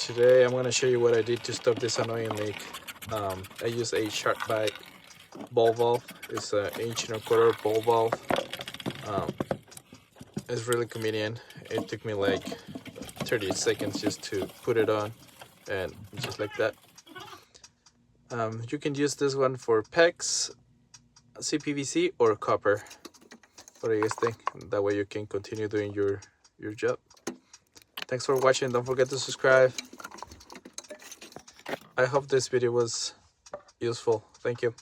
Today I'm going to show you what I did to stop this annoying leak. I used a SharkBite ball valve. It's an 1.25 inch ball valve. It's really convenient. It took me like 30 seconds just to put it on, and just like that. You can use this one for PEX, CPVC, or copper. What do you guys think? That way you can continue doing your job. Thanks for watching. Don't forget to subscribe. I hope this video was useful. Thank you.